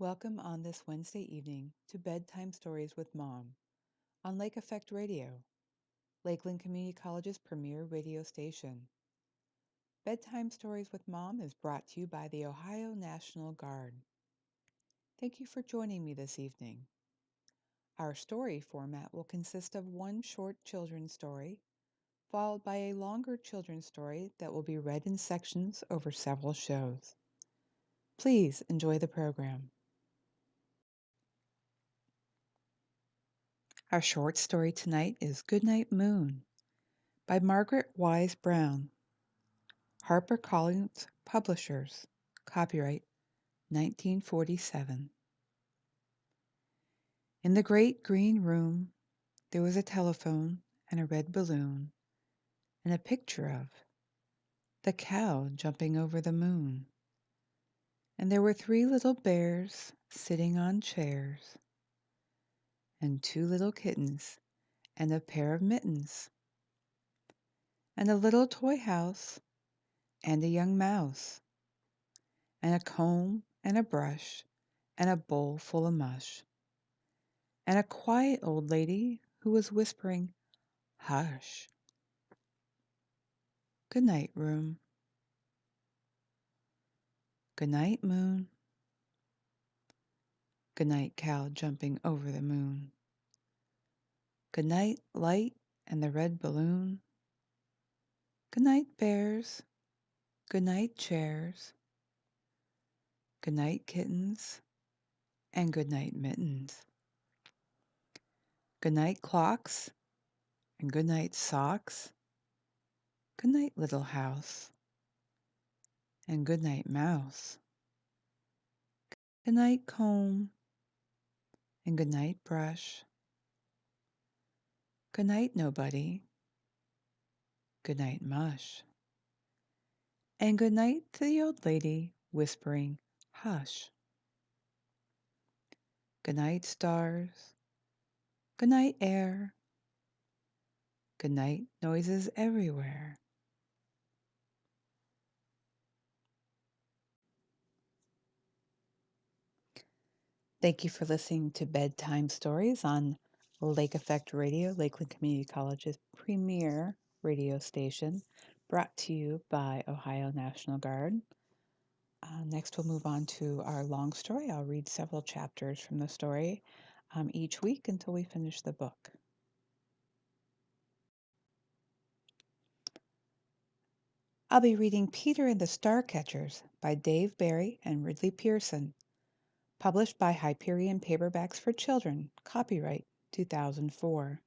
Welcome on this Wednesday evening to Bedtime Stories with Mom on Lake Effect Radio, Lakeland Community College's premier radio station. Bedtime Stories with Mom is brought to you by the Ohio National Guard. Thank you for joining me this evening. Our story format will consist of one short children's story, followed by a longer children's story that will be read in sections over several shows. Please enjoy the program. Our short story tonight is Goodnight Moon by Margaret Wise Brown. HarperCollins Publishers. Copyright 1947. In the great green room, there was a telephone and a red balloon and a picture of the cow jumping over the moon. And there were 3 little bears sitting on chairs and 2 little kittens and a pair of mittens and a little toy house and a young mouse and a comb and a brush and a bowl full of mush and a quiet old lady who was whispering, "Hush! Good night, room. Good night, moon. Good night, cow jumping over the moon. Good night, light and the red balloon. Good night, bears. Good night, chairs. Good night, kittens. And good night, mittens. Good night, clocks. And good night, socks. Good night, little house. And good night, mouse. Good night, comb. And good night, brush. Good night, nobody. Good night, mush. And good night to the old lady, whispering, "Hush." Good night, stars. Good night, air. Good night, noises everywhere. Thank you for listening to Bedtime Stories on Lake Effect Radio, Lakeland Community College's premier radio station, brought to you by Ohio National Guard. Next, we'll move on to our long story. I'll read several chapters from the story each week until we finish the book. I'll be reading Peter and the Starcatchers by Dave Barry and Ridley Pearson, published by Hyperion Paperbacks for Children, copyright 2004.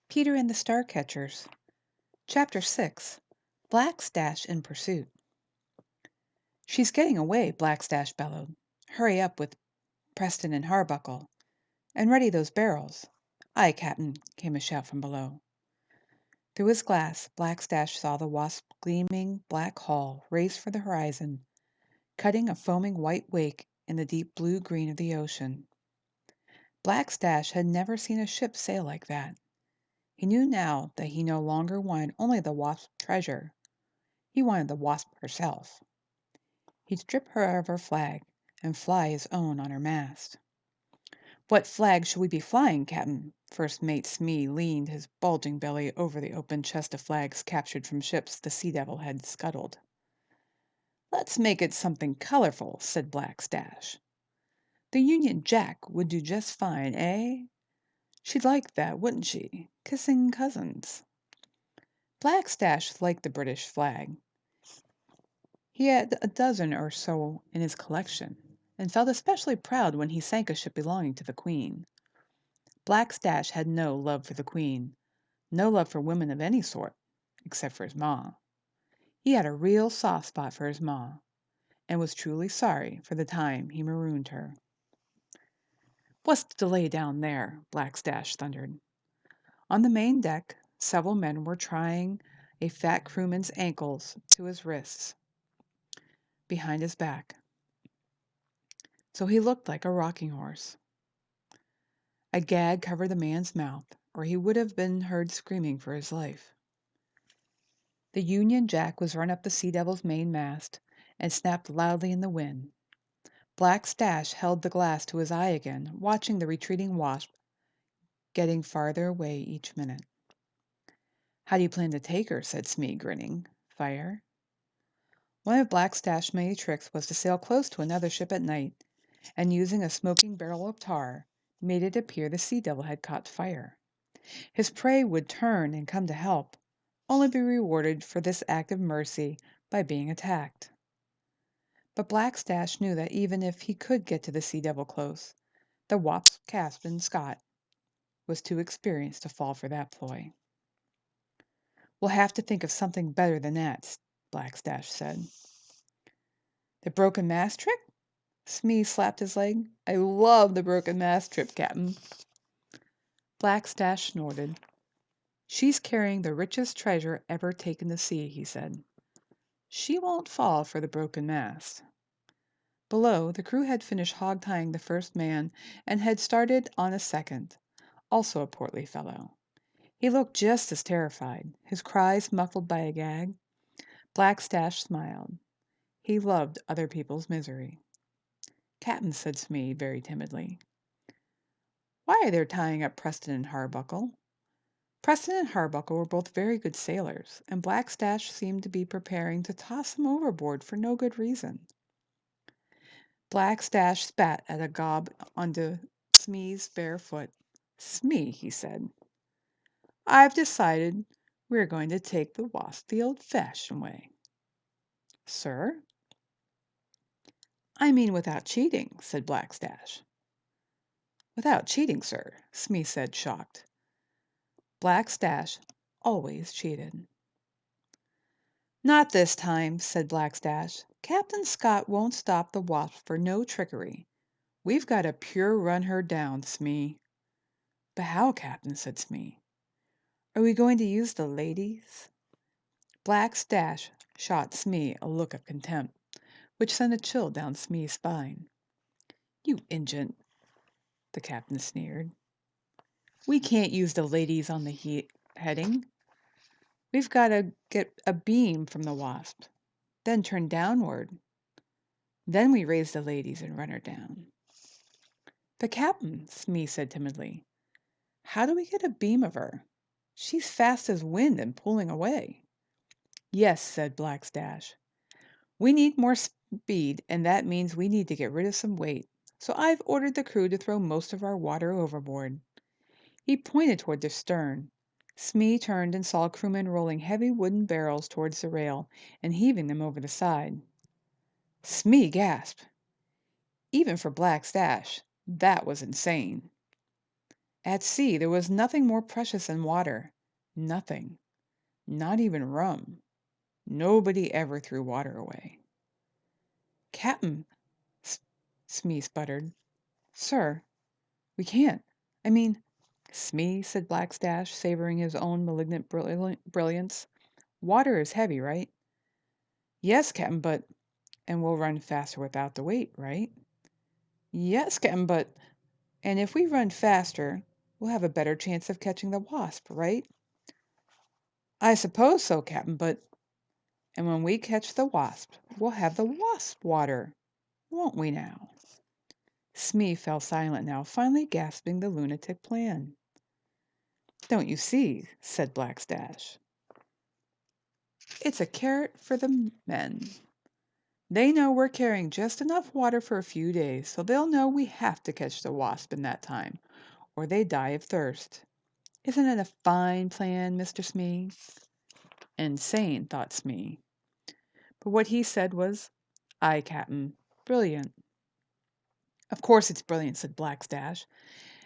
Peter and the Starcatchers, Chapter 6, Blackstash in Pursuit. "She's getting away," Blackstash bellowed. "Hurry up with Preston and Harbuckle, and ready those barrels." "Aye, Captain," came a shout from below. Through his glass, Blackstash saw the Wasp's gleaming black hull race for the horizon, cutting a foaming white wake in the deep blue-green of the ocean. Blackstash had never seen a ship sail like that. He knew now that he no longer wanted only the Wasp's treasure. He wanted the Wasp herself. He'd strip her of her flag and fly his own on her mast. "What flag should we be flying, Captain?" First Mate Smee leaned his bulging belly over the open chest of flags captured from ships the Sea Devil had scuttled. "Let's make it something colorful," said Blackstash. "The Union Jack would do just fine, eh? She'd like that, wouldn't she? Kissing cousins." Blackstash liked the British flag. He had a dozen or so in his collection, and felt especially proud when he sank a ship belonging to the Queen. Blackstash had no love for the Queen, no love for women of any sort, except for his ma. He had a real soft spot for his ma, and was truly sorry for the time he marooned her. "What's the delay down there?" Blackstash thundered. On the main deck, several men were trying a fat crewman's ankles to his wrists behind his back, so he looked like a rocking horse. A gag covered the man's mouth, or he would have been heard screaming for his life. The Union Jack was run up the Sea Devil's mainmast and snapped loudly in the wind. Black Stash held the glass to his eye again, watching the retreating wasp getting farther away each minute. "How do you plan to take her?" said Smee, grinning. "Fire?" One of Black Stash's many tricks was to sail close to another ship at night, and using a smoking barrel of tar, made it appear the Sea Devil had caught fire. His prey would turn and come to help, only be rewarded for this act of mercy by being attacked. But Black Stash knew that even if he could get to the Sea Devil close, the wasp Captain Scott was too experienced to fall for that ploy. "We'll have to think of something better than that," Black Stash said. "The broken mast trick?" Smee slapped his leg. "I love the broken mast trick, Captain." Black Stash snorted. "She's carrying the richest treasure ever taken to sea," he said. "She won't fall for the broken mast." Below, the crew had finished hog-tying the first man and had started on a second, also a portly fellow. He looked just as terrified, his cries muffled by a gag. Black Stash smiled. He loved other people's misery. "Captain," said Smee, very timidly, "why are they tying up Preston and Harbottle?" Preston and Harbottle were both very good sailors, and Black Stash seemed to be preparing to toss them overboard for no good reason. Black Stash spat at a gob onto Smee's bare foot. "Smee," he said, "I've decided we're going to take the wasp the old-fashioned way." "Sir?" "I mean without cheating," said Black Stash. "Without cheating, sir," Smee said, shocked. Black Stash always cheated. "Not this time," said Black Stash. "Captain Scott won't stop the wasp for no trickery. We've got to pure run her down, Smee." "But how, Captain?" said Smee. "Are we going to use the ladies?" Black Stash shot Smee a look of contempt, which sent a chill down Smee's spine. "You injun," the captain sneered. "We can't use the ladies on the heading. We've got to get a beam from the wasp, then turn downward. Then we raise the ladies and run her down." "But, Captain," Smee said timidly, "how do we get a beam of her? She's fast as wind and pulling away." "Yes," said Black Stash. "We need more speed, and that means we need to get rid of some weight. So I've ordered the crew to throw most of our water overboard." He pointed toward the stern. Smee turned and saw crewmen rolling heavy wooden barrels towards the rail and heaving them over the side. Smee gasped. Even for Black Stash, that was insane. At sea, there was nothing more precious than water. Nothing. Not even rum. Nobody ever threw water away. "Captain," Smee sputtered. "Sir, we can't. I mean—" "Smee," said Black Stash, savoring his own malignant brilliance, "water is heavy, right?" "Yes, Captain, but—" "And we'll run faster without the weight, right?" "Yes, Captain, but—" "And if we run faster, we'll have a better chance of catching the wasp, right?" "I suppose so, Captain, but—" "And when we catch the wasp, we'll have the wasp water, won't we now?" Smee fell silent now, finally gasping the lunatic plan. "Don't you see?" said Black Stash. "It's a carrot for the men. They know we're carrying just enough water for a few days, so they'll know we have to catch the wasp in that time, or they die of thirst. Isn't it a fine plan, Mr. Smee?" Insane, thought Smee. But what he said was, "Aye, Captain, brilliant." "Of course it's brilliant," said Black Stash.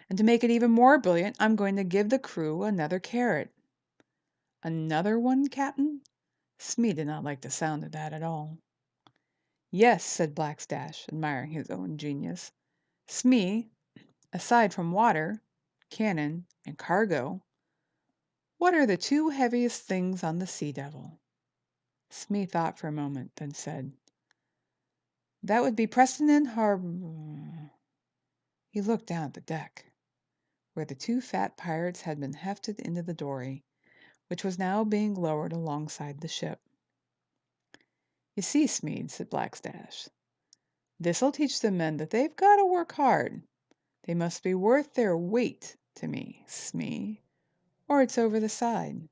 "And to make it even more brilliant, I'm going to give the crew another carrot." "Another one, Captain?" Smee did not like the sound of that at all. "Yes," said Black Stash, admiring his own genius. "Smee, aside from water, cannon, and cargo, what are the two heaviest things on the Sea Devil?" Smee thought for a moment, then said, "That would be Preston and Harbor." He looked down at the deck, where the two fat pirates had been hefted into the Dory, which was now being lowered alongside the ship. You see, Smead, said Blackstash, this'll teach the men that they've got to work hard. They must be worth their weight to me, Smee, or it's over the side.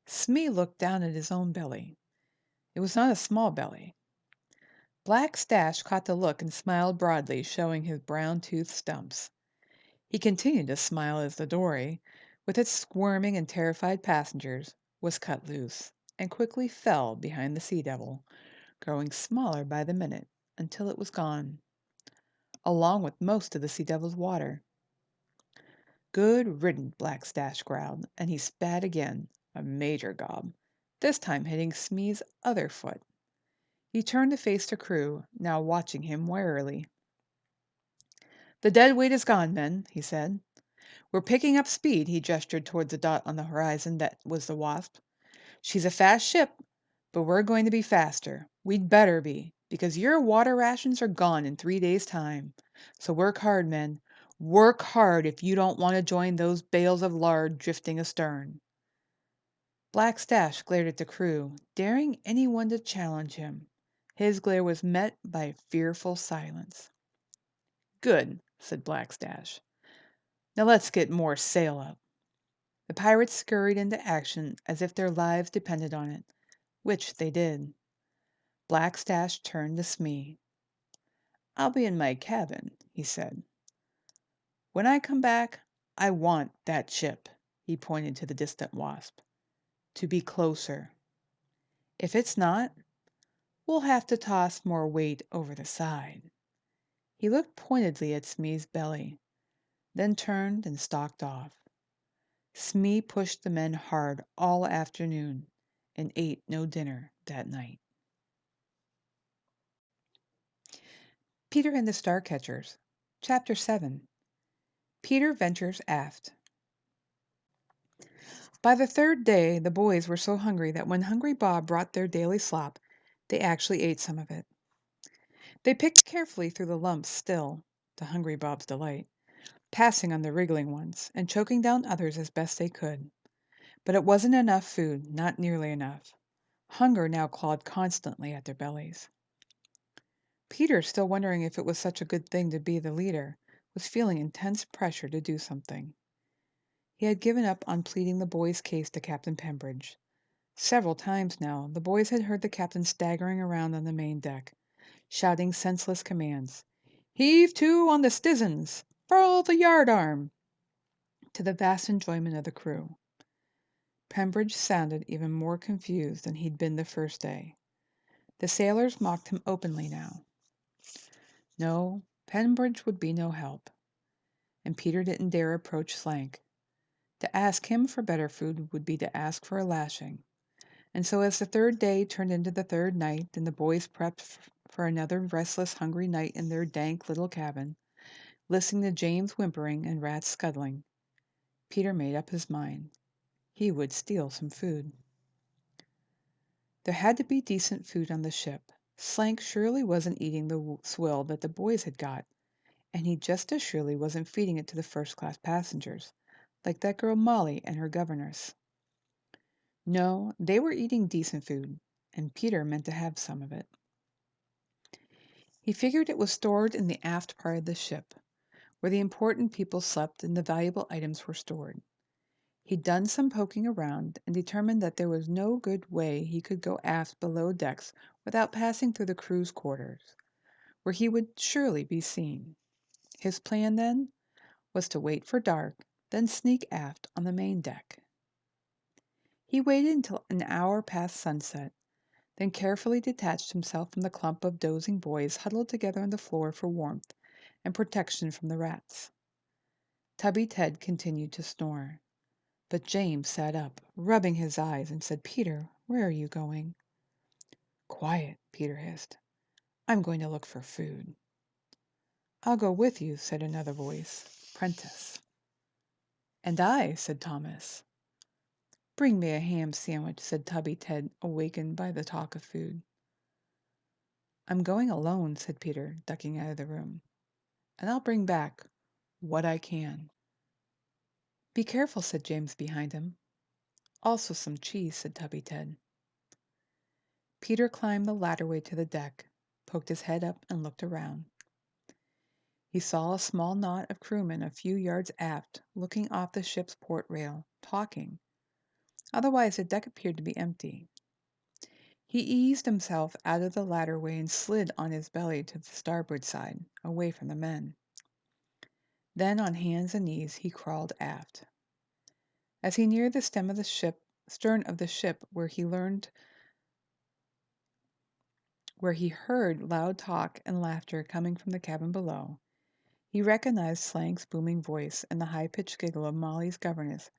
Smee looked down at his own belly. It was not a small belly. Blackstash caught the look and smiled broadly, showing his brown tooth stumps. He continued to smile as the Dory, with its squirming and terrified passengers, was cut loose, and quickly fell behind the Sea Devil, growing smaller by the minute, until it was gone, along with most of the Sea Devil's water. Good riddance, Blackstash growled, and he spat again, a major gob, this time hitting Smee's other foot. He turned to face the crew, now watching him warily. "The dead weight is gone, men," he said. "We're picking up speed." He gestured towards the dot on the horizon that was the Wasp. "She's a fast ship, but we're going to be faster. We'd better be, because your water rations are gone in 3 days' time. So work hard, men. Work hard if you don't want to join those bales of lard drifting astern." Blackstash glared at the crew, daring anyone to challenge him. His glare was met by fearful silence. "Good," said Blackstash. "Now let's get more sail up." The pirates scurried into action as if their lives depended on it, which they did. Blackstash turned to Smee. "I'll be in my cabin," he said. "When I come back, I want that ship," he pointed to the distant Wasp, "to be closer. If it's not, we'll have to toss more weight over the side." He looked pointedly at Smee's belly, then turned and stalked off. Smee pushed the men hard all afternoon and ate no dinner that night. Peter and the Starcatchers, Chapter 7. Peter Ventures Aft. By the third day, the boys were so hungry that when Hungry Bob brought their daily slop, they actually ate some of it. They picked carefully through the lumps still, to Hungry Bob's delight, passing on the wriggling ones, and choking down others as best they could. But it wasn't enough food, not nearly enough. Hunger now clawed constantly at their bellies. Peter, still wondering if it was such a good thing to be the leader, was feeling intense pressure to do something. He had given up on pleading the boys' case to Captain Pembridge. Several times now the boys had heard the captain staggering around on the main deck, shouting senseless commands. "Heave to on the stizzens! Furl the yardarm!" to the vast enjoyment of the crew. Pembridge sounded even more confused than he'd been the first day. The sailors mocked him openly now. No, Pembridge would be no help. And Peter didn't dare approach Slank. To ask him for better food would be to ask for a lashing. And so as the third day turned into the third night, and the boys prepped for another restless, hungry night in their dank little cabin, listening to James whimpering and rats scuttling, Peter made up his mind. He would steal some food. There had to be decent food on the ship. Slank surely wasn't eating the swill that the boys had got, and he just as surely wasn't feeding it to the first-class passengers, like that girl Molly and her governess. No, they were eating decent food, and Peter meant to have some of it. He figured it was stored in the aft part of the ship, where the important people slept and the valuable items were stored. He'd done some poking around and determined that there was no good way he could go aft below decks without passing through the crew's quarters, where he would surely be seen. His plan, then, was to wait for dark, then sneak aft on the main deck. He waited until an hour past sunset, then carefully detached himself from the clump of dozing boys huddled together on the floor for warmth and protection from the rats. Tubby Ted continued to snore, but James sat up, rubbing his eyes, and said, "Peter, where are you going?" "Quiet," Peter hissed. "I'm going to look for food." "I'll go with you," said another voice, "Prentice." "And I," said Thomas. "Bring me a ham sandwich," said Tubby Ted, awakened by the talk of food. "I'm going alone," said Peter, ducking out of the room. "And I'll bring back what I can." "Be careful," said James behind him. "Also some cheese," said Tubby Ted. Peter climbed the ladderway to the deck, poked his head up, and looked around. He saw a small knot of crewmen a few yards aft, looking off the ship's port rail, talking. Otherwise, the deck appeared to be empty. He eased himself out of the ladderway and slid on his belly to the starboard side, away from the men. Then, on hands and knees, he crawled aft. As he neared the stern of the ship, where he heard loud talk and laughter coming from the cabin below, he recognized Slank's booming voice and the high-pitched giggle of Molly's governess,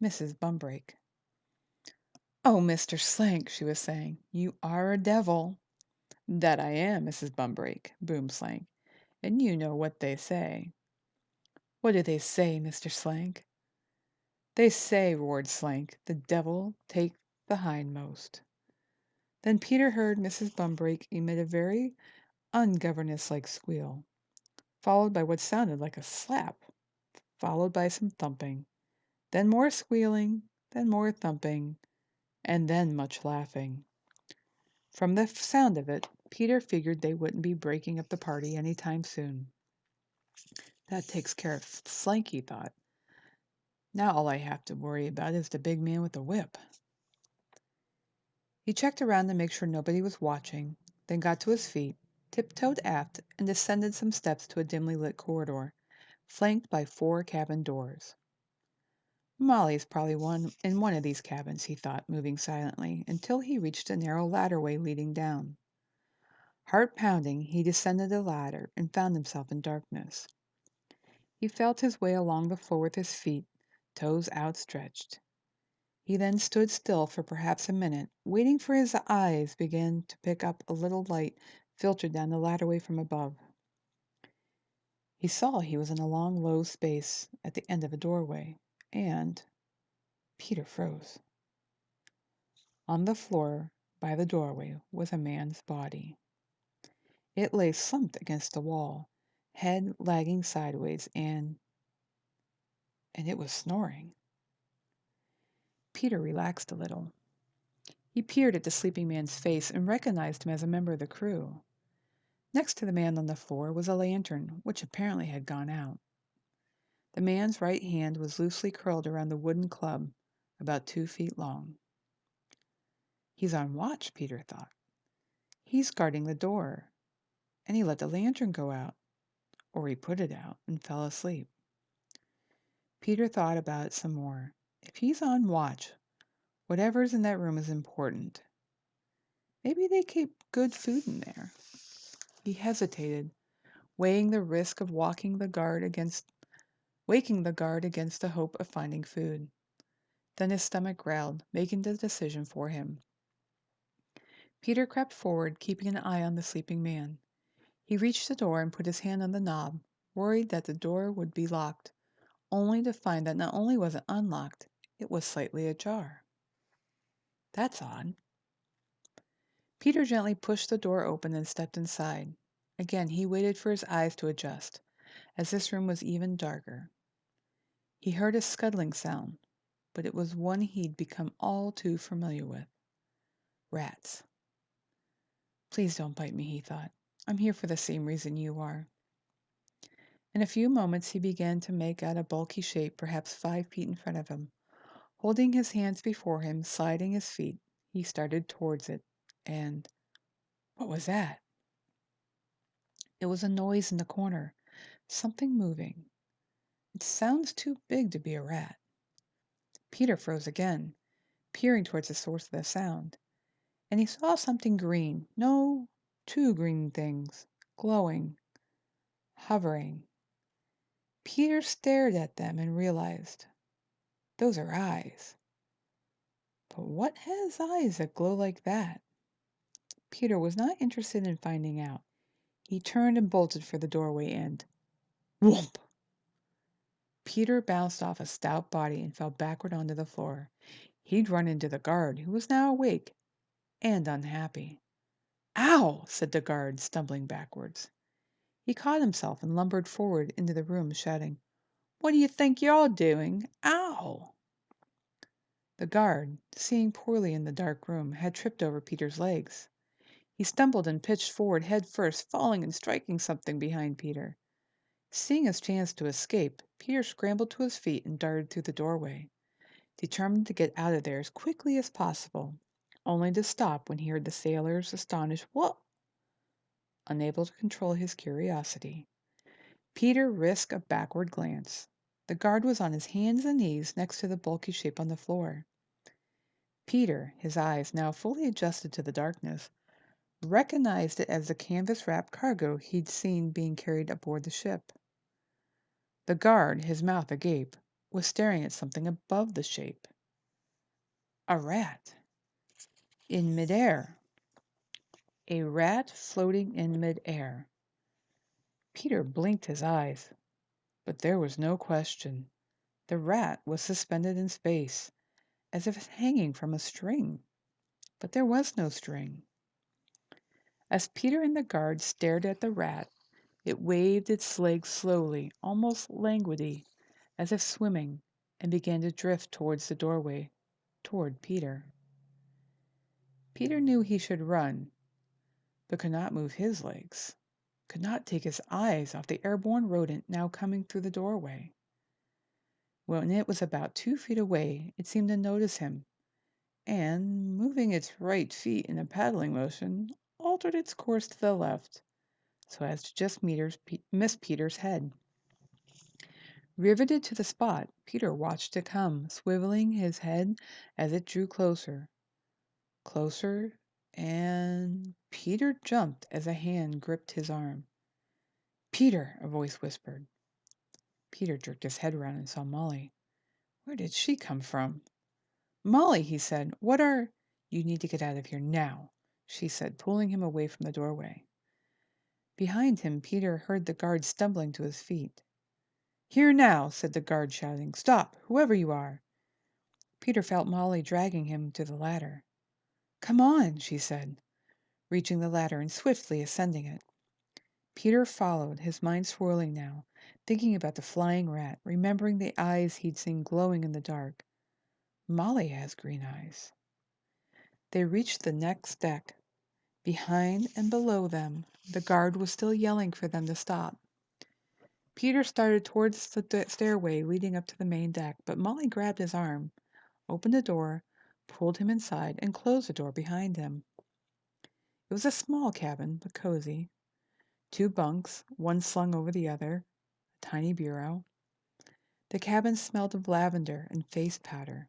Mrs. Bumbrake. "Oh, Mr. Slank," she was saying, "you are a devil." "That I am, Mrs. Bumbrake," boomed Slank, "and you know what they say." "What do they say, Mr. Slank?" "They say," roared Slank, "the devil take the hindmost." Then Peter heard Mrs. Bumbrake emit a very ungoverness-like squeal, followed by what sounded like a slap, followed by some thumping, then more squealing, then more thumping, and then much laughing. From the sound of it, Peter figured they wouldn't be breaking up the party any time soon. That takes care of Slank, he thought. Now all I have to worry about is the big man with the whip. He checked around to make sure nobody was watching, then got to his feet, tiptoed aft, and descended some steps to a dimly lit corridor, flanked by 4 cabin doors. Molly's probably in one of these cabins, he thought, moving silently, until he reached a narrow ladderway leading down. Heart pounding, he descended the ladder and found himself in darkness. He felt his way along the floor with his feet, toes outstretched. He then stood still for perhaps a minute, waiting for his eyes begin to pick up a little light filtered down the ladderway from above. He saw he was in a long, low space at the end of a doorway, and Peter froze. On the floor by the doorway was a man's body. It lay slumped against the wall, head lagging sideways, and it was snoring. Peter relaxed a little. He peered at the sleeping man's face and recognized him as a member of the crew. Next to the man on the floor was a lantern, which apparently had gone out. The man's right hand was loosely curled around the wooden club, about 2 feet long. He's on watch, Peter thought. He's guarding the door, and he let the lantern go out, or he put it out and fell asleep. Peter thought about it some more. If he's on watch, whatever's in that room is important. Maybe they keep good food in there. He hesitated, weighing the risk of waking the guard against the hope of finding food. Then his stomach growled, making the decision for him. Peter crept forward, keeping an eye on the sleeping man. He reached the door and put his hand on the knob, worried that the door would be locked, only to find that not only was it unlocked, it was slightly ajar. That's odd. Peter gently pushed the door open and stepped inside. Again he waited for his eyes to adjust, as this room was even darker. He heard a scuttling sound, but it was one he'd become all too familiar with. Rats. Please don't bite me, he thought. I'm here for the same reason you are. In a few moments he began to make out a bulky shape perhaps 5 feet in front of him. Holding his hands before him, sliding his feet, he started towards it. And what was that? It was a noise in the corner. Something moving. It sounds too big to be a rat. Peter froze again, peering towards the source of the sound. And he saw something green. No, 2 green things. Glowing. Hovering. Peter stared at them and realized, those are eyes. But what has eyes that glow like that? Peter was not interested in finding out. He turned and bolted for the doorway and whoomp! Peter bounced off a stout body and fell backward onto the floor. He'd run into the guard, who was now awake and unhappy. "Ow!" said the guard, stumbling backwards. He caught himself and lumbered forward into the room, shouting, "What do you think you're doing? Ow!" The guard, seeing poorly in the dark room, had tripped over Peter's legs. He stumbled and pitched forward head first, falling and striking something behind Peter. Seeing his chance to escape, Peter scrambled to his feet and darted through the doorway, determined to get out of there as quickly as possible, only to stop when he heard the sailor's astonished "Whoa!" Unable to control his curiosity, Peter risked a backward glance. The guard was on his hands and knees next to the bulky shape on the floor. Peter, his eyes now fully adjusted to the darkness, recognized it as the canvas-wrapped cargo he'd seen being carried aboard the ship. The guard, his mouth agape, was staring at something above the shape. A rat. In midair. A rat floating in midair. Peter blinked his eyes, but there was no question. The rat was suspended in space, as if hanging from a string. But there was no string. As Peter and the guard stared at the rat, it waved its legs slowly, almost languidly, as if swimming, and began to drift towards the doorway, toward Peter. Peter knew he should run, but could not move his legs, could not take his eyes off the airborne rodent now coming through the doorway. When it was about 2 feet away, it seemed to notice him, and, moving its right feet in a paddling motion, altered its course to the left, so as to just miss Peter's head. Riveted to the spot, Peter watched it come, swiveling his head as it drew closer. Closer, and Peter jumped as a hand gripped his arm. "Peter!" a voice whispered. Peter jerked his head around and saw Molly. Where did she come from? "Molly," he said, "what are—" "You need to get out of here now," she said, pulling him away from the doorway. Behind him, Peter heard the guard stumbling to his feet. "Here now," said the guard, shouting. "Stop, whoever you are." Peter felt Molly dragging him to the ladder. "Come on," she said, reaching the ladder and swiftly ascending it. Peter followed, his mind swirling now, thinking about the flying rat, remembering the eyes he'd seen glowing in the dark. Molly has green eyes. They reached the next deck. Behind and below them, the guard was still yelling for them to stop. Peter started towards the stairway leading up to the main deck, but Molly grabbed his arm, opened the door, pulled him inside, and closed the door behind him. It was a small cabin, but cozy. 2 bunks, one slung over the other, a tiny bureau. The cabin smelled of lavender and face powder.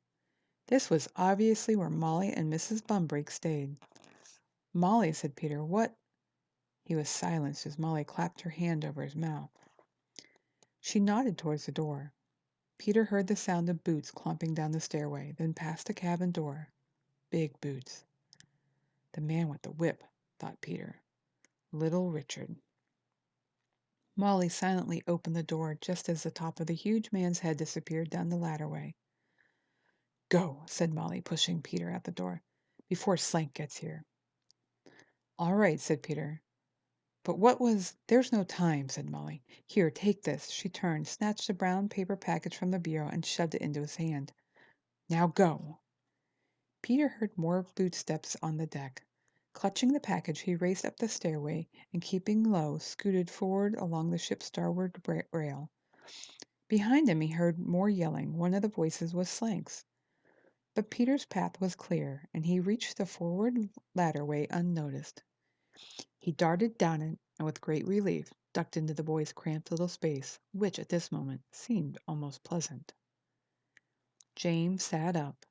This was obviously where Molly and Mrs. Bumbrake stayed. "Molly," said Peter, "what—" He was silenced as Molly clapped her hand over his mouth. She nodded towards the door. Peter heard the sound of boots clomping down the stairway, then past the cabin door. Big boots. The man with the whip, thought Peter. Little Richard. Molly silently opened the door just as the top of the huge man's head disappeared down the ladderway. "Go," said Molly, pushing Peter out the door, "before Slank gets here." "All right," said Peter. "But what was—" "There's no time," said Molly. "Here, take this." She turned, snatched a brown paper package from the bureau, and shoved it into his hand. "Now go." Peter heard more footsteps on the deck. Clutching the package, he raced up the stairway and, keeping low, scooted forward along the ship's starboard rail. Behind him he heard more yelling. One of the voices was Slank's. But Peter's path was clear, and he reached the forward ladderway unnoticed. He darted down it, and with great relief, ducked into the boy's cramped little space, which at this moment seemed almost pleasant. James sat up.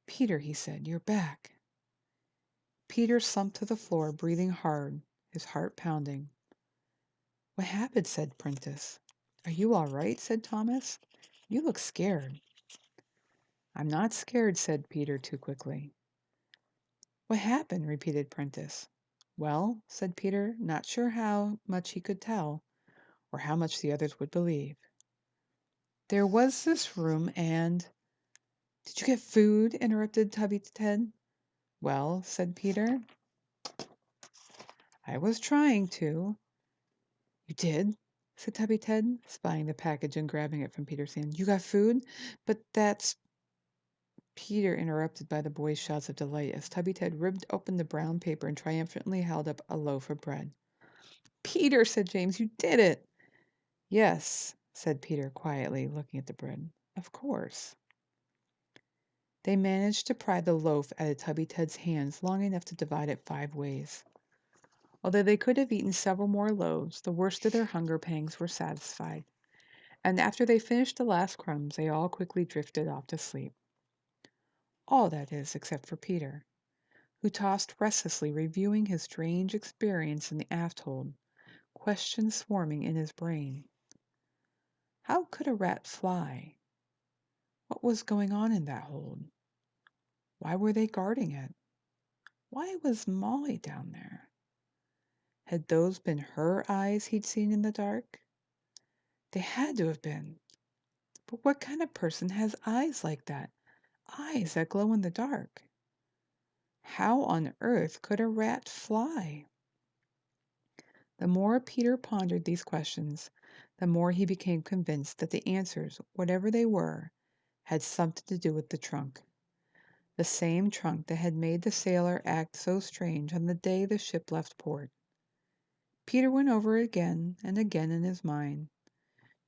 "Peter," he said, "you're back." Peter slumped to the floor, breathing hard, his heart pounding. "What happened?" said Prentice. "Are you all right?" said Thomas. "You look scared." "I'm not scared," said Peter too quickly. "What happened?" repeated Prentice. "Well," said Peter, not sure how much he could tell, or how much the others would believe. "There was this room, and—" "Did you get food?" interrupted Tubby Ted. "Well," said Peter, "I was trying to." "You did?" said Tubby Ted, spying the package and grabbing it from Peter's hand. "You got food? But that's—" Peter interrupted by the boys' shouts of delight as Tubby Ted ripped open the brown paper and triumphantly held up a loaf of bread. "Peter," said James, "you did it!" "Yes," said Peter quietly, looking at the bread. "Of course." They managed to pry the loaf out of Tubby Ted's hands long enough to divide it 5 ways. Although they could have eaten several more loaves, the worst of their hunger pangs were satisfied, and after they finished the last crumbs, they all quickly drifted off to sleep. All, that is, except for Peter, who tossed restlessly, reviewing his strange experience in the aft hold, questions swarming in his brain. How could a rat fly? What was going on in that hold? Why were they guarding it? Why was Molly down there? Had those been her eyes he'd seen in the dark? They had to have been. But what kind of person has eyes like that? Eyes that glow in the dark? How on earth could a rat fly? The more Peter pondered these questions, the more he became convinced that the answers, whatever they were, had something to do with the trunk. The same trunk that had made the sailor act so strange on the day the ship left port. Peter went over it again and again in his mind,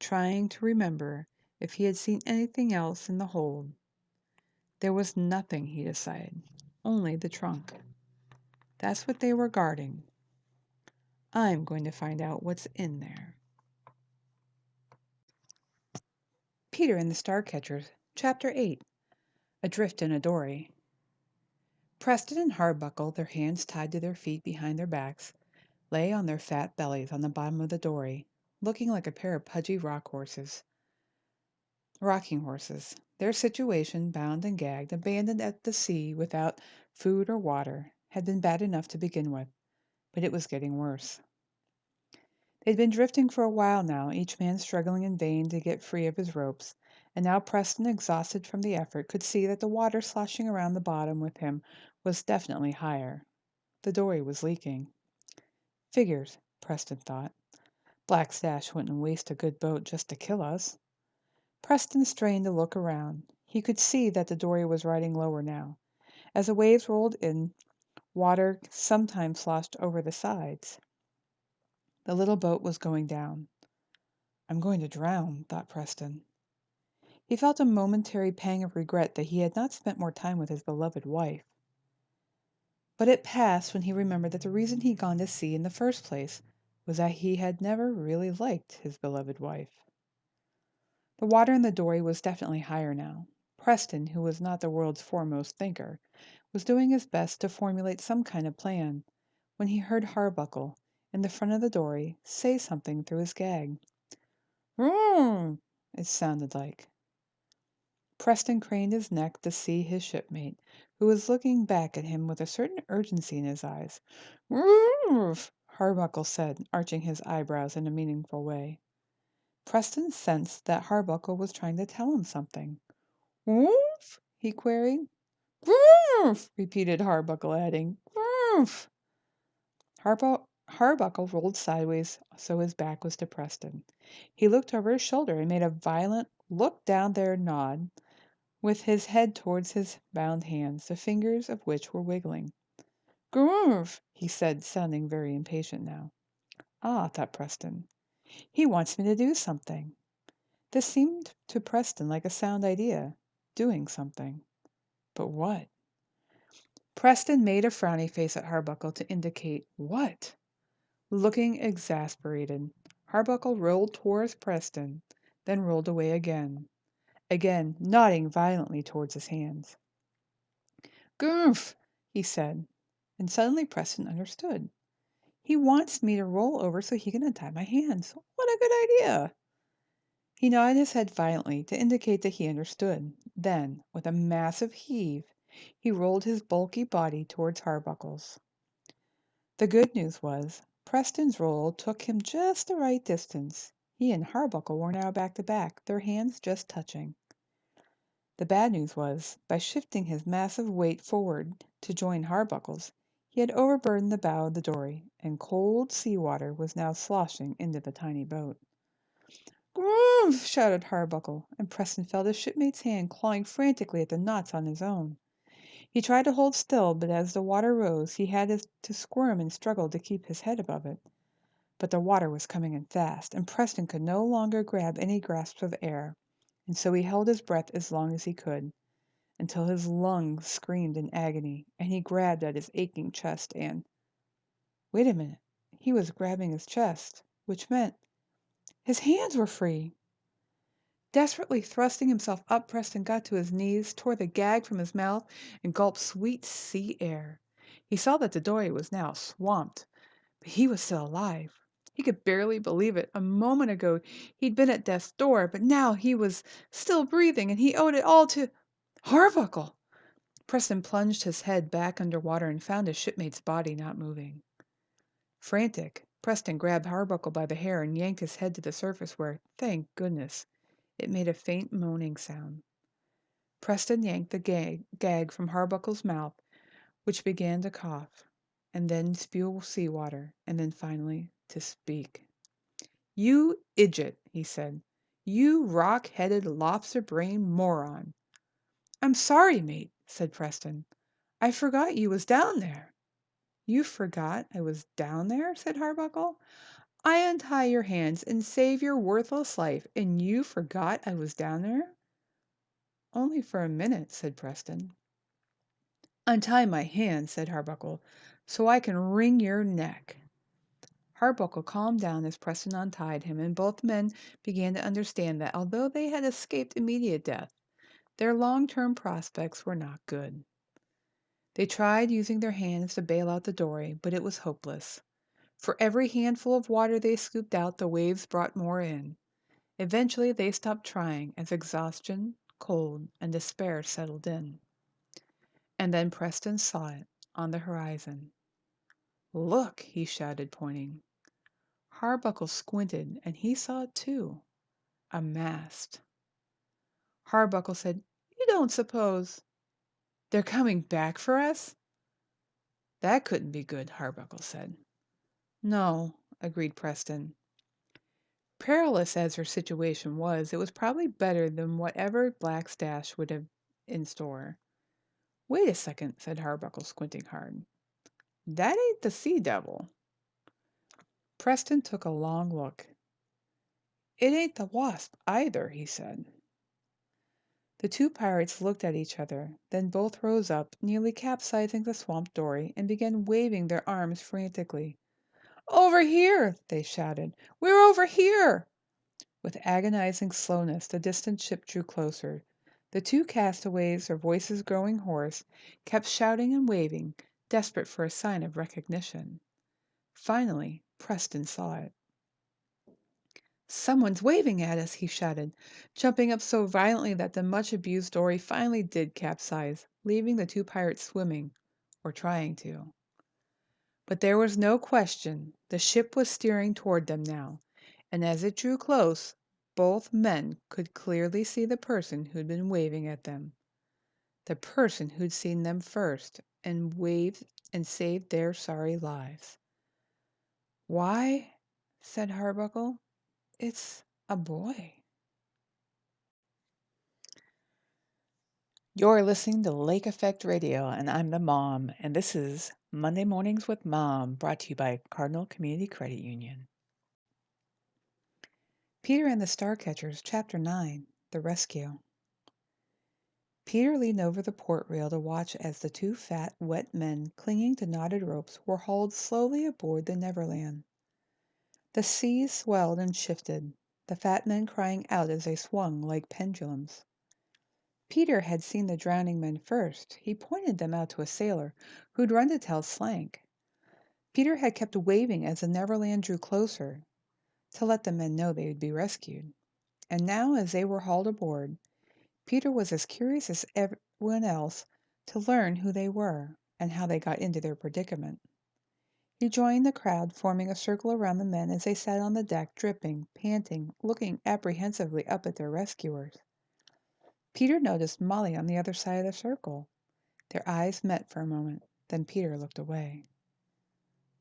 trying to remember if he had seen anything else in the hold. There was nothing, he decided, only the trunk. That's what they were guarding. I'm going to find out what's in there. Peter and the Starcatchers, Chapter 8. Adrift in a Dory. Preston and Hardbuckle, their hands tied to their feet behind their backs, lay on their fat bellies on the bottom of the dory, looking like a pair of pudgy rocking horses. Their situation, bound and gagged, abandoned at the sea without food or water, had been bad enough to begin with, but it was getting worse. They'd been drifting for a while now, each man struggling in vain to get free of his ropes, and now Preston, exhausted from the effort, could see that the water sloshing around the bottom with him was definitely higher. The dory was leaking. Figures, Preston thought. Blackstash wouldn't waste a good boat just to kill us. Preston strained to look around. He could see that the dory was riding lower now. As the waves rolled in, water sometimes sloshed over the sides. The little boat was going down. I'm going to drown, thought Preston. He felt a momentary pang of regret that he had not spent more time with his beloved wife. But it passed when he remembered that the reason he'd gone to sea in the first place was that he had never really liked his beloved wife. The water in the dory was definitely higher now. Preston, who was not the world's foremost thinker, was doing his best to formulate some kind of plan, when he heard Hardbuckle, in the front of the dory, say something through his gag. "Vroom!" it sounded like. Preston craned his neck to see his shipmate, who was looking back at him with a certain urgency in his eyes. "Roof!" Hardbuckle said, arching his eyebrows in a meaningful way. Preston sensed that Hardbuckle was trying to tell him something. "Woof?" he queried. "Woof!" repeated Hardbuckle, adding, "Woof!" Hardbuckle rolled sideways so his back was to Preston. He looked over his shoulder and made a violent look down there nod, with his head towards his bound hands, the fingers of which were wiggling. "Groove!" he said, sounding very impatient now. Ah, thought Preston. He wants me to do something. This seemed to Preston like a sound idea. Doing something. But what? Preston made a frowny face at Hardbuckle to indicate what. Looking exasperated, Hardbuckle rolled towards Preston, then rolled away again, nodding violently towards his hands. "Goomph!" he said, and suddenly Preston understood. He wants me to roll over so he can untie my hands. What a good idea! He nodded his head violently to indicate that he understood. Then, with a massive heave, he rolled his bulky body towards Harbuckle's. The good news was, Preston's roll took him just the right distance. He and Harbuckle were now back to back, their hands just touching. The bad news was, by shifting his massive weight forward to join Harbuckle's, he had overburdened the bow of the dory, and cold sea water was now sloshing into the tiny boat. Move! Shouted Harbaucle, and Preston felt his shipmate's hand clawing frantically at the knots on his own. He tried to hold still, but as the water rose, he had to squirm and struggle to keep his head above it. But the water was coming in fast, and Preston could no longer grab any grasps of air, and so he held his breath as long as he could, until his lungs screamed in agony, and he grabbed at his aching chest and— Wait a minute. He was grabbing his chest, which meant his hands were free. Desperately thrusting himself up, Preston got to his knees, tore the gag from his mouth, and gulped sweet sea air. He saw that the Dory was now swamped, but he was still alive. He could barely believe it. A moment ago he'd been at death's door, but now he was still breathing, and he owed it all to Harbaucle. Preston plunged his head back under water and found his shipmate's body not moving. Frantic, Preston grabbed Harbaucle by the hair and yanked his head to the surface where, thank goodness, it made a faint moaning sound. Preston yanked the gag from Harbuckle's mouth, which began to cough, and then spew seawater, and then finally to speak. "You idjit," he said. "You rock-headed, lobster-brained moron." "I'm sorry, mate," said Preston. "I forgot you was down there." "You forgot I was down there?" said Harbaucle. "I untie your hands and save your worthless life, and you forgot I was down there?" "Only for a minute," said Preston. "Untie my hands," said Harbaucle, "so I can wring your neck." Harbaucle calmed down as Preston untied him, and both men began to understand that although they had escaped immediate death, their long-term prospects were not good. They tried using their hands to bail out the Dory, but it was hopeless. For every handful of water they scooped out, the waves brought more in. Eventually they stopped trying as exhaustion, cold, and despair settled in. And then Preston saw it on the horizon. "Look!" he shouted, pointing. Harbaucle squinted, and he saw it too. A mast. Harbaucle said, "You don't suppose they're coming back for us?" "That couldn't be good," Harbaucle said. "No," agreed Preston. Perilous as her situation was, it was probably better than whatever Black Stash would have in store. "Wait a second," said Harbaucle, squinting hard. "That ain't the Sea Devil." Preston took a long look. "It ain't the Wasp either," he said. The two pirates looked at each other, then both rose up, nearly capsizing the swamped Dory, and began waving their arms frantically. "Over here!" they shouted. "We're over here!" With agonizing slowness, the distant ship drew closer. The two castaways, their voices growing hoarse, kept shouting and waving, desperate for a sign of recognition. Finally, Preston saw it. "Someone's waving at us!" he shouted, jumping up so violently that the much-abused Dory finally did capsize, leaving the two pirates swimming, or trying to. But there was no question. The ship was steering toward them now, and as it drew close, both men could clearly see the person who'd been waving at them. The person who'd seen them first and waved and saved their sorry lives. "Why," said Harbaucle, "it's a boy." You're listening to Lake Effect Radio, and I'm the mom, and this is Monday Mornings with Mom, brought to you by Cardinal Community Credit Union. Peter and the Starcatchers, Chapter 9, The Rescue. Peter leaned over the port rail to watch as the two fat, wet men clinging to knotted ropes were hauled slowly aboard the Neverland. The seas swelled and shifted, the fat men crying out as they swung like pendulums. Peter had seen the drowning men first. He pointed them out to a sailor, who'd run to tell Slank. Peter had kept waving as the Neverland drew closer, to let the men know they would be rescued. And now, as they were hauled aboard, Peter was as curious as everyone else to learn who they were and how they got into their predicament. He joined the crowd, forming a circle around the men as they sat on the deck, dripping, panting, looking apprehensively up at their rescuers. Peter noticed Molly on the other side of the circle. Their eyes met for a moment, then Peter looked away.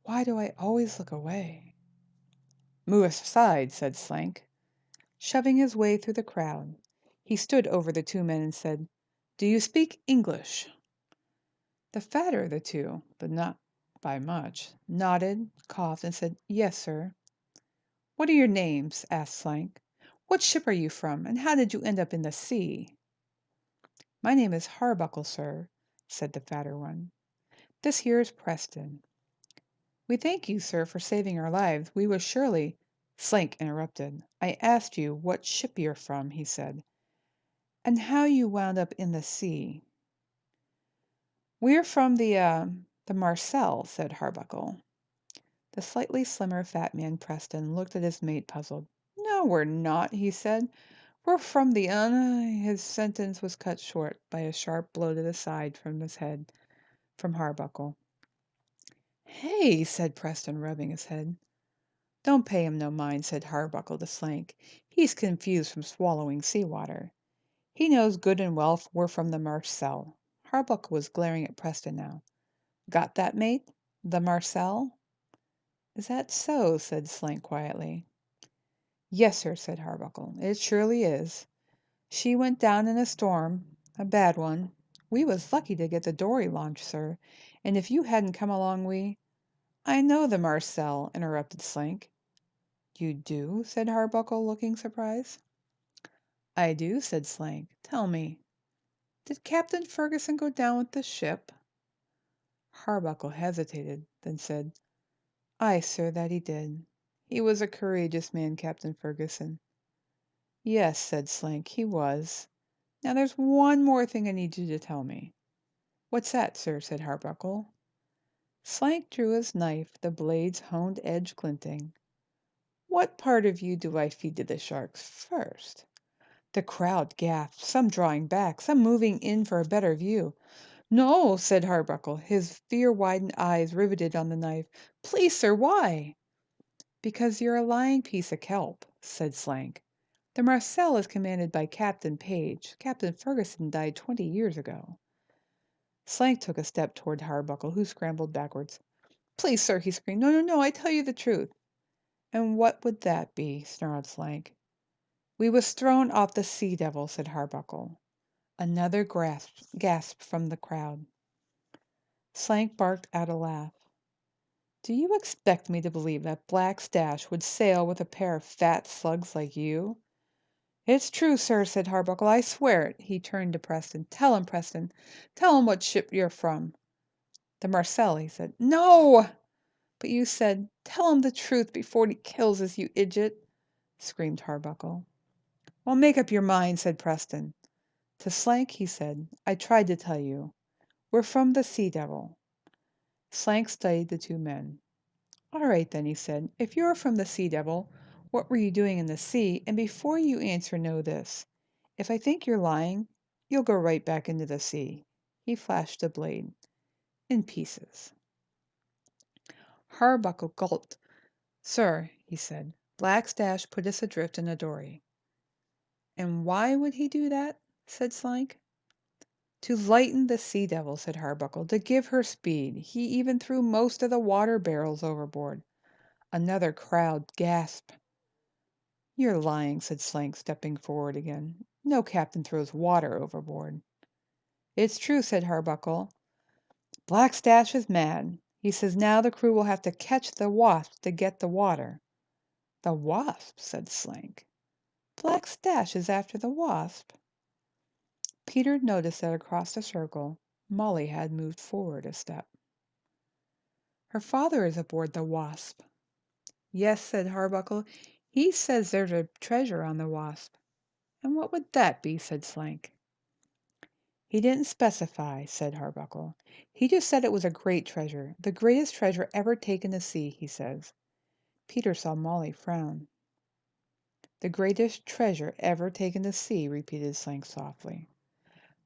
"Why do I always look away?" "Move aside," said Slank. Shoving his way through the crowd, he stood over the two men and said, "Do you speak English?" The fatter of the two, but not by much, nodded, coughed, and said, "Yes, sir." "What are your names?" asked Slank. "What ship are you from, and how did you end up in the sea?" "My name is Harbuckle, sir," said the fatter one. "This here is Preston." "We thank you, sir, for saving our lives. We was surely—" Slank interrupted. "I asked you what ship you're from," he said, "and how you wound up in the sea." "We're from the Marcel," said Harbuckle. The slightly slimmer fat man, Preston, looked at his mate, puzzled. "No, we're not," he said. "We're from the His sentence was cut short by a sharp blow to the side from his head from Harbuckle. "Hey!" said Preston, rubbing his head. "Don't pay him no mind," said Harbuckle to Slank. "He's confused from swallowing sea water. He knows good and well we're from the Marcel." Harbuckle was glaring at Preston now. "Got that, mate? The Marcel?" "Is that so?" said Slank quietly. "Yes, sir," said Harbuckle. "It surely is. She went down in a storm, a bad one. We was lucky to get the Dory launched, sir, and if you hadn't come along we—" "I know the Marcel," interrupted Slank. "You do?" said Harbuckle, looking surprised. "I do," said Slank. "Tell me, did Captain Ferguson go down with the ship?" Harbuckle hesitated, then said, "Aye, sir, that he did. He was a courageous man, Captain Ferguson." "Yes," said Slank, "he was. Now there's one more thing I need you to tell me." "What's that, sir?" said Harbuckle. Slank drew his knife, the blade's honed edge glinting. "What part of you do I feed to the sharks first?" The crowd gasped, some drawing back, some moving in for a better view. "No," said Harbuckle, his fear-widened eyes riveted on the knife. "Please, sir, why?" "Because you're a lying piece of kelp," said Slank. "The Marcel is commanded by Captain Page. Captain Ferguson died 20 years ago." Slank took a step toward Harbuckle, who scrambled backwards. "Please, sir," he screamed. "No, no, no, I tell you the truth." "And what would that be?" snarled Slank. "We was thrown off the Sea Devil," said Harbuckle. Another gasp from the crowd. Slank barked out a laugh. "Do you expect me to believe that Black Stash would sail with a pair of fat slugs like you?" "It's true, sir," said Harbuckle. "I swear it." He turned to Preston. "Tell him, Preston. Tell him what ship you're from." "The Marcel," he said. "No!" "But you said—" "Tell him the truth before he kills us, you idiot!" screamed Harbuckle. "Well, make up your mind," said Preston. To Slank he said, "I tried to tell you. We're from the Sea Devil." Slank studied the two men. "All right, then," he said. "If you're from the Sea Devil, what were you doing in the sea? And before you answer, know this. If I think you're lying, you'll go right back into the sea." He flashed the blade. "In pieces." Harbuckle gulped. "Sir," he said, "Black Stash put us adrift in a dory." "And why would he do that?" said Slank. "To lighten the Sea Devil," said Harbuckle, "to give her speed. He even threw most of the water barrels overboard." Another crowd gasped. "You're lying," said Slank, stepping forward again. "No captain throws water overboard." "It's true," said Harbuckle. "Black Stash is mad. He says now the crew will have to catch the Wasp to get the water." "The Wasp?" said Slank. "Black Stash is after the Wasp." Peter noticed that across the circle Molly had moved forward a step. "Her father is aboard the Wasp." "Yes," said Harbuckle. "He says there's a treasure on the Wasp." "And what would that be?" said Slank. "He didn't specify," said Harbuckle. "He just said it was a great treasure, the greatest treasure ever taken to sea, he says." Peter saw Molly frown. "The greatest treasure ever taken to sea," repeated Slank softly.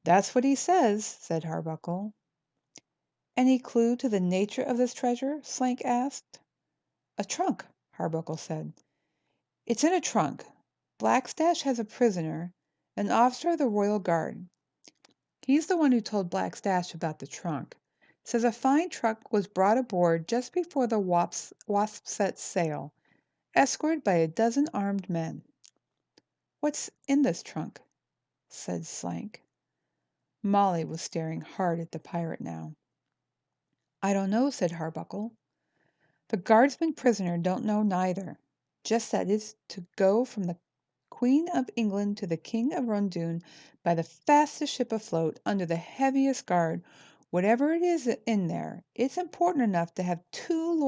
"That's what he says," said Harbuckle. "Any clue to the nature of this treasure?" Slank asked. "A trunk," Harbuckle said. "It's in a trunk. Blackstash has a prisoner, an officer of the Royal Guard. He's the one who told Blackstash about the trunk. Says a fine trunk was brought aboard just before the Wasp set sail, escorted by a dozen armed men." "What's in this trunk?" said Slank. Molly was staring hard at the pirate now. "I don't know," said Harbaucle. "The guardsman prisoner don't know neither. Just that it's to go from the Queen of England to the King of Rundoon by the fastest ship afloat, under the heaviest guard. Whatever it is in there, it's important enough to have two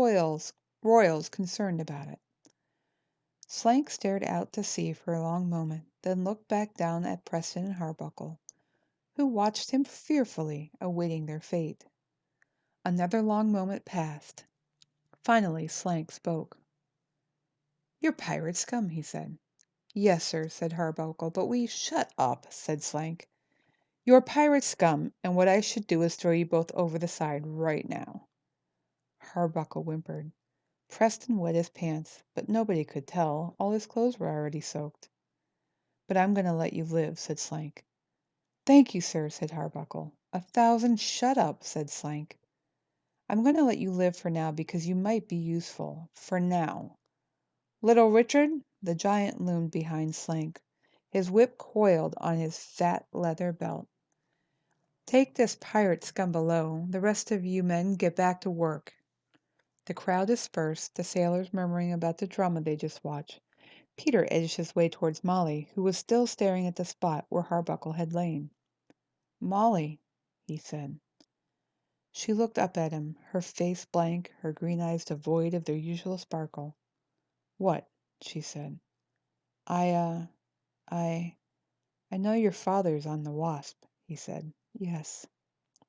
royals concerned about it." Slank stared out to sea for a long moment, then looked back down at Preston and Harbaucle, who watched him fearfully, awaiting their fate. Another long moment passed. Finally Slank spoke. "You're pirate scum," he said. "Yes, sir," said Harbaucle, "but we—" "Shut up," said Slank. "You're pirate scum, and what I should do is throw you both over the side right now." Harbaucle whimpered. Preston wet his pants, but nobody could tell. All his clothes were already soaked. "But I'm going to let you live," said Slank. "Thank you, sir," said Harbaucle. "Shut up," said Slank. "I'm going to let you live for now because you might be useful. For now. Little Richard?" The giant loomed behind Slank, his whip coiled on his fat leather belt. "Take this pirate scum below. The rest of you men get back to work." The crowd dispersed, the sailors murmuring about the drama they just watched. Peter edged his way towards Molly, who was still staring at the spot where Harbaucle had lain. "Molly," he said. She looked up at him, her face blank, her green eyes devoid of their usual sparkle. "What?" she said. I I know your father's on the Wasp," he said. "Yes,"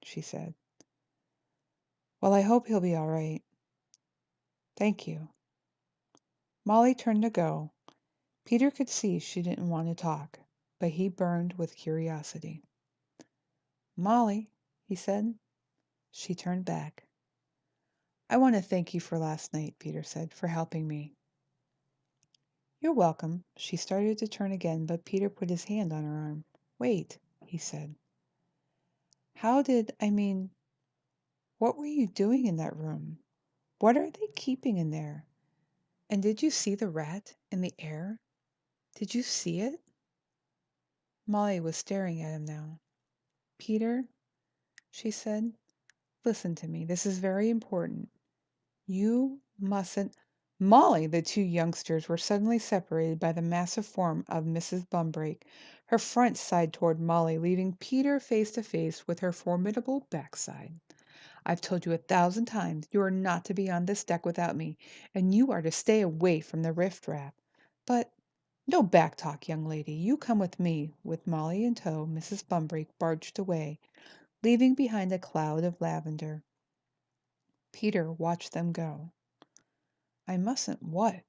she said. "Well, I hope he'll be all right. Thank you." Molly turned to go. Peter could see she didn't want to talk, but he burned with curiosity. "Molly," he said. She turned back. "I want to thank you for last night," Peter said, "for helping me." "You're welcome." She started to turn again, but Peter put his hand on her arm. "Wait," he said. What were you doing in that room? What are they keeping in there? And did you see the rat in the air? Did you see it?" Molly was staring at him now. "Peter," she said, "listen to me. This is very important. You mustn't—" "Molly!" The two youngsters were suddenly separated by the massive form of Mrs. Bumbrake. Her front side toward Molly, leaving Peter face to face with her formidable backside. "I've told you 1,000 times you are not to be on this deck without me, and you are to stay away from the riff-raff. But no back talk, young lady. You come with me." With Molly in tow, Mrs. Bumbrake barged away, leaving behind a cloud of lavender. Peter watched them go. "I mustn't what?"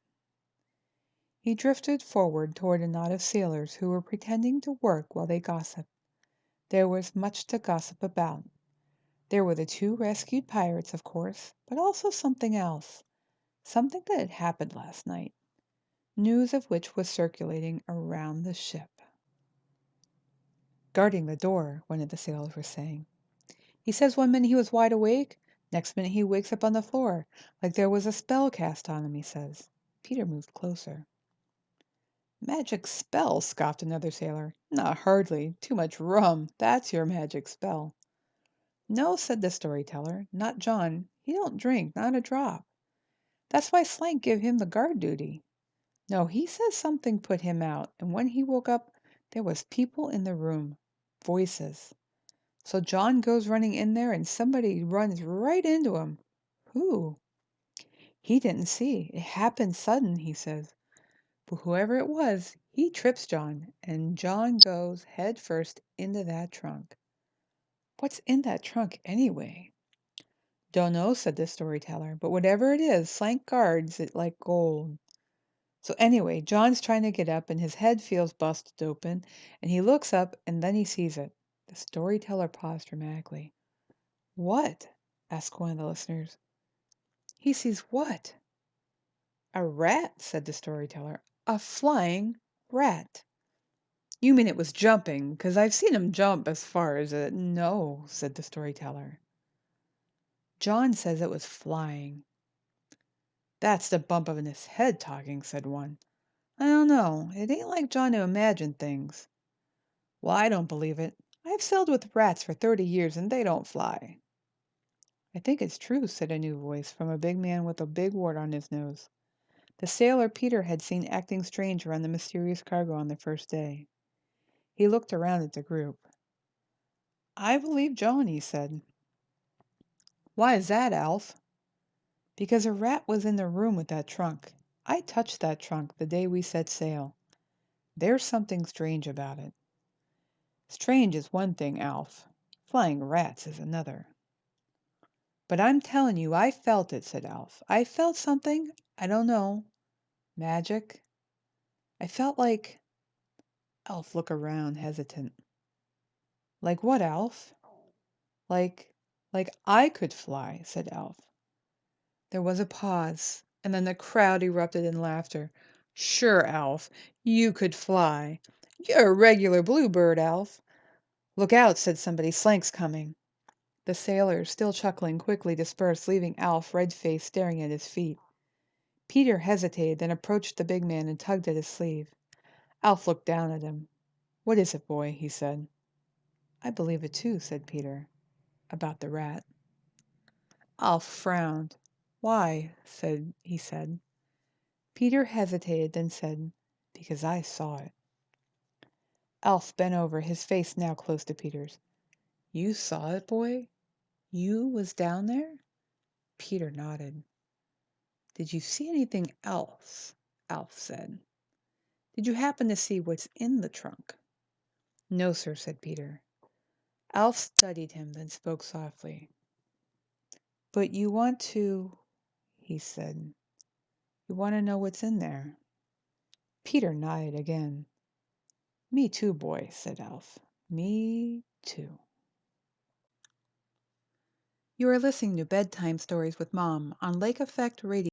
He drifted forward toward a knot of sailors who were pretending to work while they gossiped. There was much to gossip about. There were the two rescued pirates, of course, but also something else. Something that had happened last night, news of which was circulating around the ship. "Guarding the door," one of the sailors was saying. "He says one minute he was wide awake, next minute he wakes up on the floor, like there was a spell cast on him, he says." Peter moved closer. "Magic spell?" scoffed another sailor. "Not hardly. Too much rum. That's your magic spell." "No," said the storyteller. "Not John. He don't drink, not a drop. That's why Slank give him the guard duty. No, he says something put him out, and when he woke up there was people in the room. Voices. So John goes running in there and somebody runs right into him." "Who?" "He didn't see. It happened sudden, he says. But whoever it was, he trips John, and John goes head first into that trunk." "What's in that trunk, anyway?" "Dunno," said the storyteller, "but whatever it is, Slank guards it like gold. So anyway, John's trying to get up, and his head feels busted open, and he looks up, and then he sees it." The storyteller paused dramatically. "What?" asked one of the listeners. "He sees what?" "A rat," said the storyteller. "A flying rat." "You mean it was jumping, 'cause I've seen him jump as far as it—" "No," said the storyteller. "John says it was flying." "That's the bump on his head talking," said one. I don't know. It ain't like John to imagine things. Well, I don't believe it. I've sailed with rats for 30 years and they don't fly. I think it's true, said a new voice from a big man with a big wart on his nose. The sailor Peter had seen acting strange around the mysterious cargo on the first day. He looked around at the group. I believe John, he said. Why is that, Alf? Because a rat was in the room with that trunk. I touched that trunk the day we set sail. There's something strange about it. Strange is one thing, Alf. Flying rats is another. But I'm telling you, I felt it, said Alf. I felt something. I don't know. Magic. I felt like. Alf looked around, hesitant. Like what, Alf? Like. Like I could fly, said Alf. There was a pause, and then the crowd erupted in laughter. Sure, Alf, you could fly. You're a regular bluebird, Alf. Look out, said somebody. Slank's coming. The sailors, still chuckling, quickly dispersed, leaving Alf red-faced, staring at his feet. Peter hesitated, then approached the big man and tugged at his sleeve. Alf looked down at him. What is it, boy? He said. I believe it too, said Peter. About the rat. Alf frowned. Why? he said. Peter hesitated, then said, because I saw it. Alf bent over, his face now close to Peter's. You saw it, boy? You was down there? Peter nodded. Did you see anything else? Alf said. Did you happen to see what's in the trunk? No, sir, said Peter. Alf studied him, then spoke softly. But you want to, he said. You want to know what's in there? Peter nodded again. Me too, boy, said Alf. Me too. You are listening to Bedtime Stories with Mom on Lake Effect Radio.